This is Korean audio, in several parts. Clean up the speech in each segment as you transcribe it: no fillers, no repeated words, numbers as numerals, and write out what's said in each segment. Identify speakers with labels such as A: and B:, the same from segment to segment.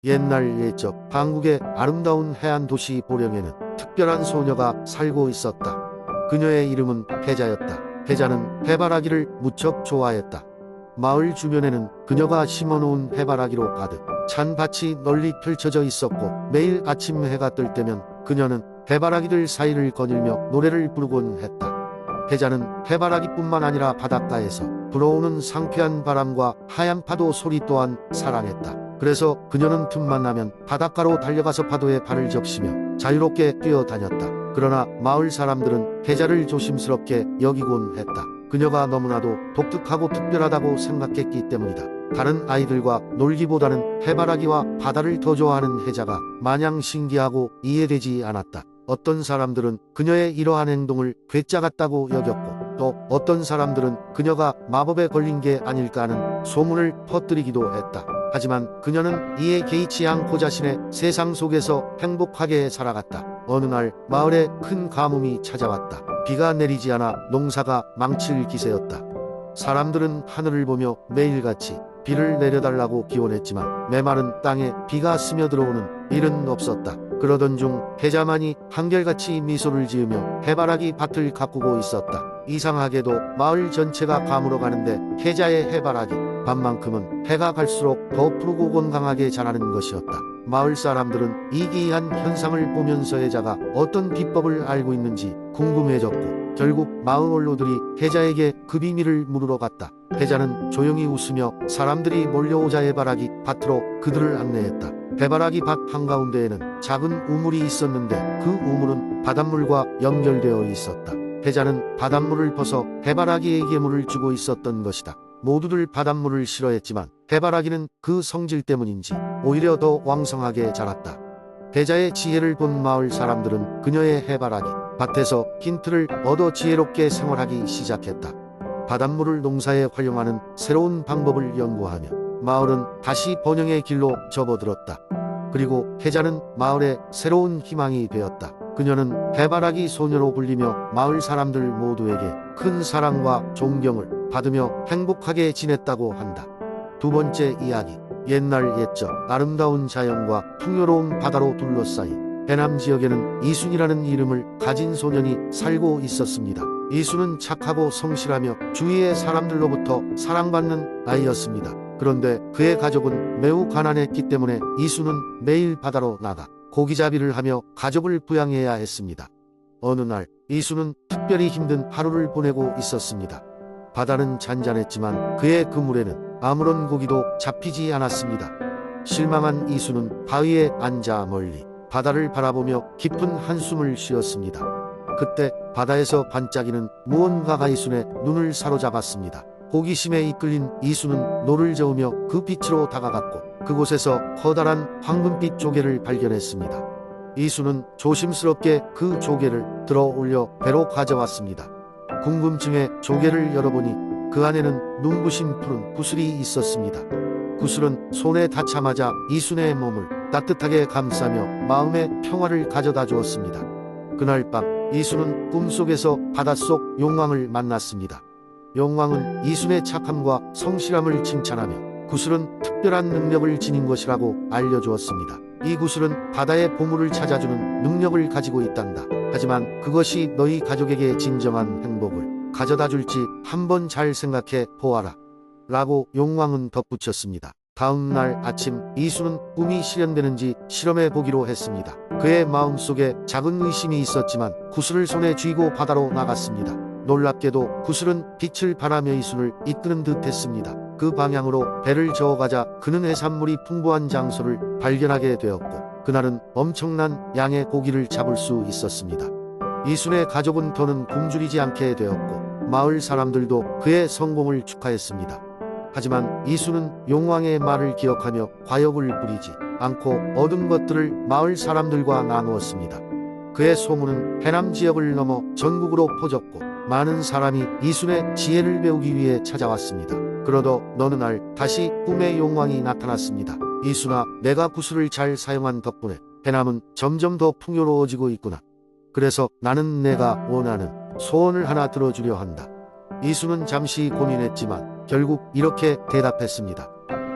A: 옛날 옛적 한국의 아름다운 해안 도시 보령에는 특별한 소녀가 살고 있었다. 그녀의 이름은 혜자였다. 혜자는 해바라기를 무척 좋아했다. 마을 주변에는 그녀가 심어놓은 해바라기로 가득 찬 밭이 널리 펼쳐져 있었고, 매일 아침 해가 뜰 때면 그녀는 해바라기들 사이를 거닐며 노래를 부르곤 했다. 혜자는 해바라기뿐만 아니라 바닷가에서 불어오는 상쾌한 바람과 하얀 파도 소리 또한 사랑했다. 그래서 그녀는 틈만 나면 바닷가로 달려가서 파도에 발을 적시며 자유롭게 뛰어다녔다. 그러나 마을 사람들은 혜자를 조심스럽게 여기곤 했다. 그녀가 너무나도 독특하고 특별하다고 생각했기 때문이다. 다른 아이들과 놀기보다는 해바라기와 바다를 더 좋아하는 혜자가 마냥 신기하고 이해되지 않았다. 어떤 사람들은 그녀의 이러한 행동을 괴짜 같다고 여겼고, 또 어떤 사람들은 그녀가 마법에 걸린 게 아닐까 하는 소문을 퍼뜨리기도 했다. 하지만 그녀는 이에 개의치 않고 자신의 세상 속에서 행복하게 살아갔다. 어느 날 마을에 큰 가뭄이 찾아왔다. 비가 내리지 않아 농사가 망칠 기세였다. 사람들은 하늘을 보며 매일같이 비를 내려달라고 기원했지만 메마른 땅에 비가 스며들어오는 일은 없었다. 그러던 중 혜자만이 한결같이 미소를 지으며 해바라기 밭을 가꾸고 있었다. 이상하게도 마을 전체가 가물어가는데 혜자의 해바라기 밭만큼은 해가 갈수록 더 푸르고 건강하게 자라는 것이었다. 마을 사람들은 이 기이한 현상을 보면서 혜자가 어떤 비법을 알고 있는지 궁금해졌고, 결국 마을 원로들이 혜자에게 그 비밀을 물으러 갔다. 혜자는 조용히 웃으며 사람들이 몰려오자 해바라기 밭으로 그들을 안내했다. 해바라기 밭 한가운데에는 작은 우물이 있었는데 그 우물은 바닷물과 연결되어 있었다. 혜자는 바닷물을 퍼서 해바라기에게 물을 주고 있었던 것이다. 모두들 바닷물을 싫어했지만 해바라기는 그 성질 때문인지 오히려 더 왕성하게 자랐다. 혜자의 지혜를 본 마을 사람들은 그녀의 해바라기 밭에서 힌트를 얻어 지혜롭게 생활하기 시작했다. 바닷물을 농사에 활용하는 새로운 방법을 연구하며 마을은 다시 번영의 길로 접어들었다. 그리고 혜자는 마을의 새로운 희망이 되었다. 그녀는 해바라기 소녀로 불리며 마을 사람들 모두에게 큰 사랑과 존경을 받으며 행복하게 지냈다고 한다. 두 번째 이야기. 옛날 옛적 아름다운 자연과 풍요로운 바다로 둘러싸인 해남 지역에는 이순이라는 이름을 가진 소년이 살고 있었습니다. 이순은 착하고 성실하며 주위의 사람들로부터 사랑받는 아이였습니다. 그런데 그의 가족은 매우 가난했기 때문에 이순은 매일 바다로 나가 고기잡이를 하며 가족을 부양해야 했습니다. 어느 날 이순은 특별히 힘든 하루를 보내고 있었습니다. 바다는 잔잔했지만 그의 그물에는 아무런 고기도 잡히지 않았습니다. 실망한 이순은 바위에 앉아 멀리 바다를 바라보며 깊은 한숨을 쉬었습니다. 그때 바다에서 반짝이는 무언가가 이순의 눈을 사로잡았습니다. 호기심에 이끌린 이순은 노를 저으며 그 빛으로 다가갔고, 그곳에서 커다란 황금빛 조개를 발견했습니다. 이순은 조심스럽게 그 조개를 들어 올려 배로 가져왔습니다. 궁금증에 조개를 열어보니 그 안에는 눈부신 푸른 구슬이 있었습니다. 구슬은 손에 닿자마자 이순의 몸을 따뜻하게 감싸며 마음의 평화를 가져다 주었습니다. 그날 밤 이순은 꿈속에서 바닷속 용왕을 만났습니다. 용왕은 이순의 착함과 성실함을 칭찬하며 구슬은 특별한 능력을 지닌 것이라고 알려주었습니다. 이 구슬은 바다의 보물을 찾아주는 능력을 가지고 있단다. 하지만 그것이 너희 가족에게 진정한 행복을 가져다 줄지 한번 잘 생각해 보아라 라고 용왕은 덧붙였습니다. 다음 날 아침 이순은 꿈이 실현되는지 실험해 보기로 했습니다. 그의 마음속에 작은 의심이 있었지만 구슬을 손에 쥐고 바다로 나갔습니다. 놀랍게도 구슬은 빛을 발하며 이순을 이끄는 듯 했습니다. 그 방향으로 배를 저어가자 그는 해산물이 풍부한 장소를 발견하게 되었고, 그날은 엄청난 양의 고기를 잡을 수 있었습니다. 이순의 가족은 더는 굶주리지 않게 되었고, 마을 사람들도 그의 성공을 축하했습니다. 하지만 이순은 용왕의 말을 기억하며 과욕을 부리지 않고 얻은 것들을 마을 사람들과 나누었습니다. 그의 소문은 해남 지역을 넘어 전국으로 퍼졌고, 많은 사람이 이순의 지혜를 배우기 위해 찾아왔습니다. 그러던 어느 날 다시 꿈에 용왕이 나타났습니다. 이순아, 내가 구슬을 잘 사용한 덕분에 해남은 점점 더 풍요로워지고 있구나. 그래서 나는 내가 원하는 소원을 하나 들어주려 한다. 이순은 잠시 고민했지만 결국 이렇게 대답했습니다.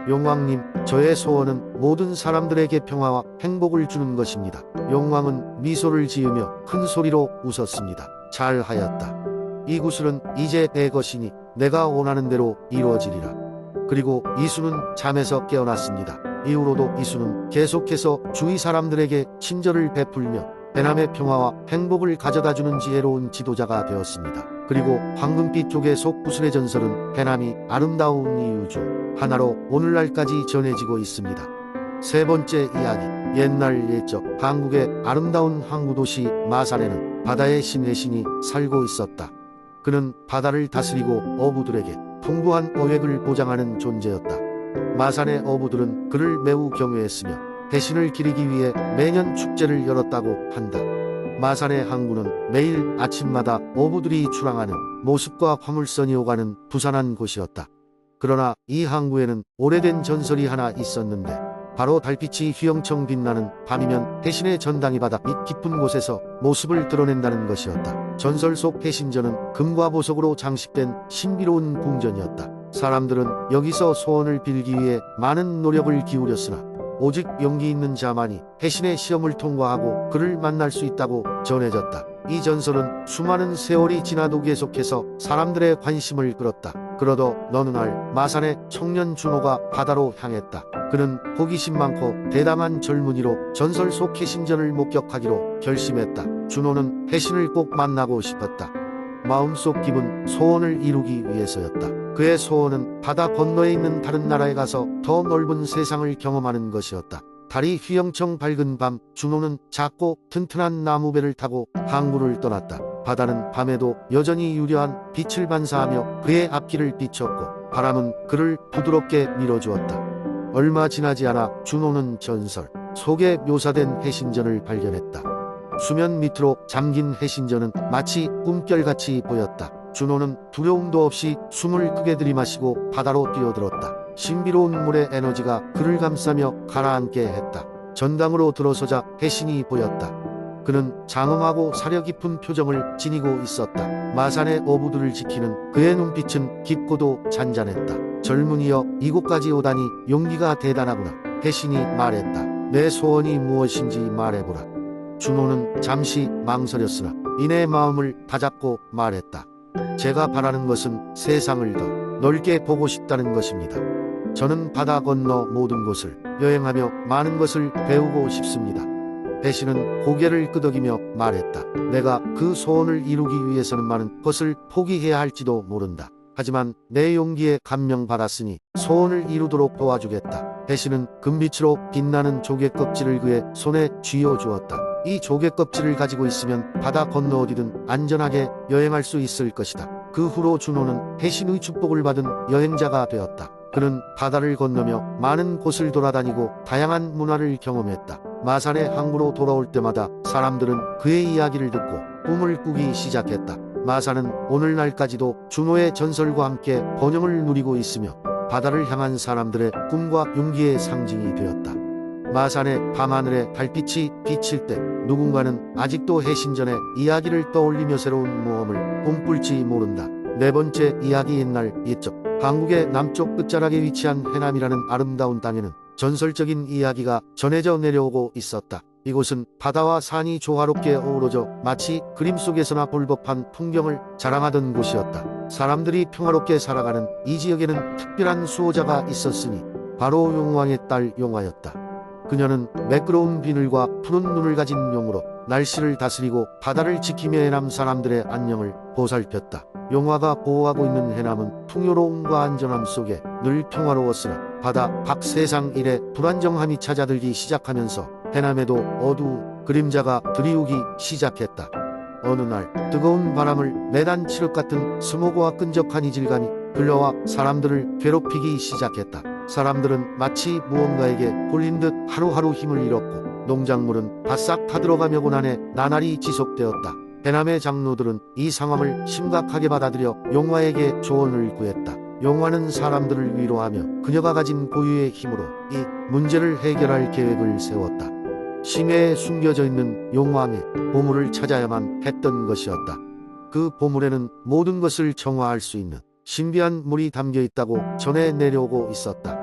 A: 용왕님, 저의 소원은 모든 사람들에게 평화와 행복을 주는 것입니다. 용왕은 미소를 지으며 큰 소리로 웃었습니다. 잘하였다. 이 구슬은 이제 내 것이니 내가 원하는 대로 이루어지리라. 그리고 이수는 잠에서 깨어났습니다. 이후로도 이수는 계속해서 주위 사람들에게 친절을 베풀며 해남의 평화와 행복을 가져다주는 지혜로운 지도자가 되었습니다. 그리고 황금빛 조개 속 구슬의 전설은 해남이 아름다운 이유 중 하나로 오늘날까지 전해지고 있습니다. 세 번째 이야기. 옛날 옛적 한국의 아름다운 항구도시 마산에는 바다의 신 해신이 살고 있었다. 그는 바다를 다스리고 어부들에게 풍부한 어획을 보장하는 존재였다. 마산의 어부들은 그를 매우 경외했으며 해신을 기리기 위해 매년 축제를 열었다고 한다. 마산의 항구는 매일 아침마다 어부들이 출항하는 모습과 화물선이 오가는 부산한 곳이었다. 그러나 이 항구에는 오래된 전설이 하나 있었는데 바로 달빛이 휘영청 빛나는 밤이면 해신의 전당이 바다 밑 깊은 곳에서 모습을 드러낸다는 것이었다. 전설 속 해신전은 금과 보석으로 장식된 신비로운 궁전이었다. 사람들은 여기서 소원을 빌기 위해 많은 노력을 기울였으나 오직 용기 있는 자만이 해신의 시험을 통과하고 그를 만날 수 있다고 전해졌다. 이 전설은 수많은 세월이 지나도 계속해서 사람들의 관심을 끌었다. 그러던 어느 날 마산의 청년 준호가 바다로 향했다. 그는 호기심 많고 대담한 젊은이로 전설 속 해신전을 목격하기로 결심했다. 준호는 해신을 꼭 만나고 싶었다. 마음속 깊은 소원을 이루기 위해서였다. 그의 소원은 바다 건너에 있는 다른 나라에 가서 더 넓은 세상을 경험하는 것이었다. 달이 휘영청 밝은 밤, 준호는 작고 튼튼한 나무배를 타고 항구를 떠났다. 바다는 밤에도 여전히 유려한 빛을 반사하며 그의 앞길을 비췄고 바람은 그를 부드럽게 밀어주었다. 얼마 지나지 않아 준호는 전설 속에 묘사된 해신전을 발견했다. 수면 밑으로 잠긴 해신전은 마치 꿈결같이 보였다. 준호는 두려움도 없이 숨을 크게 들이마시고 바다로 뛰어들었다. 신비로운 물의 에너지가 그를 감싸며 가라앉게 했다. 전당으로 들어서자 해신이 보였다. 그는 장엄하고 사려 깊은 표정을 지니고 있었다. 마산의 어부들을 지키는 그의 눈빛은 깊고도 잔잔했다. 젊은이여, 이곳까지 오다니 용기가 대단하구나. 해신이 말했다. 내 소원이 무엇인지 말해보라. 준호는 잠시 망설였으나 이내 마음을 다잡고 말했다. 제가 바라는 것은 세상을 더 넓게 보고 싶다는 것입니다. 저는 바다 건너 모든 곳을 여행하며 많은 것을 배우고 싶습니다. 해신은 고개를 끄덕이며 말했다. 내가 그 소원을 이루기 위해서는 많은 것을 포기해야 할지도 모른다. 하지만 내 용기에 감명받았으니 소원을 이루도록 도와주겠다. 해신은 금빛으로 빛나는 조개 껍질을 그의 손에 쥐어주었다. 이 조개 껍질을 가지고 있으면 바다 건너 어디든 안전하게 여행할 수 있을 것이다. 그 후로 준호는 해신의 축복을 받은 여행자가 되었다. 그는 바다를 건너며 많은 곳을 돌아다니고 다양한 문화를 경험했다. 마산의 항구로 돌아올 때마다 사람들은 그의 이야기를 듣고 꿈을 꾸기 시작했다. 마산은 오늘날까지도 준호의 전설과 함께 번영을 누리고 있으며 바다를 향한 사람들의 꿈과 용기의 상징이 되었다. 마산의 밤하늘에 달빛이 비칠 때 누군가는 아직도 해신전의 이야기를 떠올리며 새로운 모험을 꿈꿀지 모른다. 네 번째 이야기. 옛날 옛적 한국의 남쪽 끝자락에 위치한 해남이라는 아름다운 땅에는 전설적인 이야기가 전해져 내려오고 있었다. 이곳은 바다와 산이 조화롭게 어우러져 마치 그림 속에서나 볼 법한 풍경을 자랑하던 곳이었다. 사람들이 평화롭게 살아가는 이 지역에는 특별한 수호자가 있었으니 바로 용왕의 딸 용화였다. 그녀는 매끄러운 비늘과 푸른 눈을 가진 용으로 날씨를 다스리고 바다를 지키며 해남 사람들의 안녕을 보살폈다. 용화가 보호하고 있는 해남은 풍요로움과 안전함 속에 늘 평화로웠으나 바다 밖 세상 일에 불안정함이 찾아들기 시작하면서 해남에도 어두운 그림자가 드리우기 시작했다. 어느 날 뜨거운 바람을 내단 칠흑 같은 스모그와 끈적한 이질감이 흘러와 사람들을 괴롭히기 시작했다. 사람들은 마치 무언가에게 홀린 듯 하루하루 힘을 잃었고 농작물은 바싹 타들어가며 고난에 나날이 지속되었다. 해남의 장로들은 이 상황을 심각하게 받아들여 용화에게 조언을 구했다. 용화는 사람들을 위로하며 그녀가 가진 고유의 힘으로 이 문제를 해결할 계획을 세웠다. 심해에 숨겨져 있는 용왕의 보물을 찾아야만 했던 것이었다. 그 보물에는 모든 것을 정화할 수 있는 신비한 물이 담겨 있다고 전해 내려오고 있었다.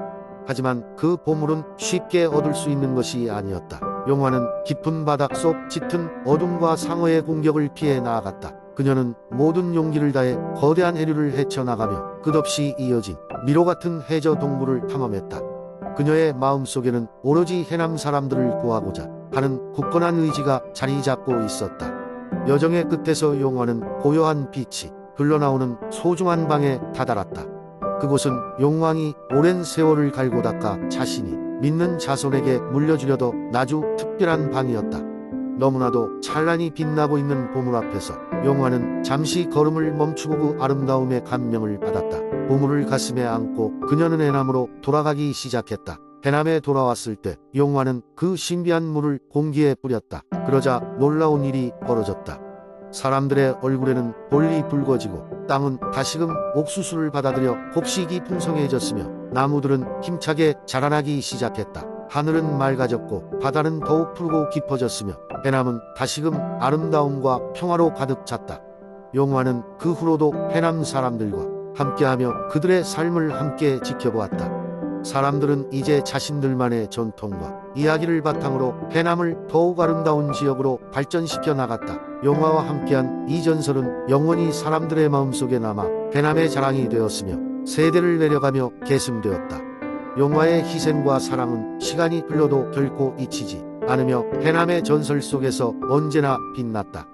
A: 하지만 그 보물은 쉽게 얻을 수 있는 것이 아니었다. 용화는 깊은 바닥 속 짙은 어둠과 상어의 공격을 피해 나아갔다. 그녀는 모든 용기를 다해 거대한 해류를 헤쳐나가며 끝없이 이어진 미로 같은 해저 동굴을 탐험했다. 그녀의 마음속에는 오로지 해남 사람들을 구하고자 하는 굳건한 의지가 자리 잡고 있었다. 여정의 끝에서 용화는 고요한 빛이 흘러나오는 소중한 방에 다다랐다. 그곳은 용왕이 오랜 세월을 갈고 닦아 자신이 믿는 자손에게 물려주려도 아주 특별한 방이었다. 너무나도 찬란히 빛나고 있는 보물 앞에서 용화는 잠시 걸음을 멈추고 그 아름다움에 감명을 받았다. 보물을 가슴에 안고 그녀는 해남으로 돌아가기 시작했다. 해남에 돌아왔을 때 용화는 그 신비한 물을 공기에 뿌렸다. 그러자 놀라운 일이 벌어졌다. 사람들의 얼굴에는 볼이 붉어지고 땅은 다시금 옥수수를 받아들여 곡식이 풍성해졌으며 나무들은 힘차게 자라나기 시작했다. 하늘은 맑아졌고 바다는 더욱 푸르고 깊어졌으며 해남은 다시금 아름다움과 평화로 가득 찼다. 용화는 그 후로도 해남 사람들과 함께하며 그들의 삶을 함께 지켜보았다. 사람들은 이제 자신들만의 전통과 이야기를 바탕으로 해남을 더욱 아름다운 지역으로 발전시켜 나갔다. 용화와 함께한 이 전설은 영원히 사람들의 마음속에 남아 해남의 자랑이 되었으며 세대를 내려가며 계승되었다. 용화의 희생과 사랑은 시간이 흘러도 결코 잊히지 않으며 해남의 전설 속에서 언제나 빛났다.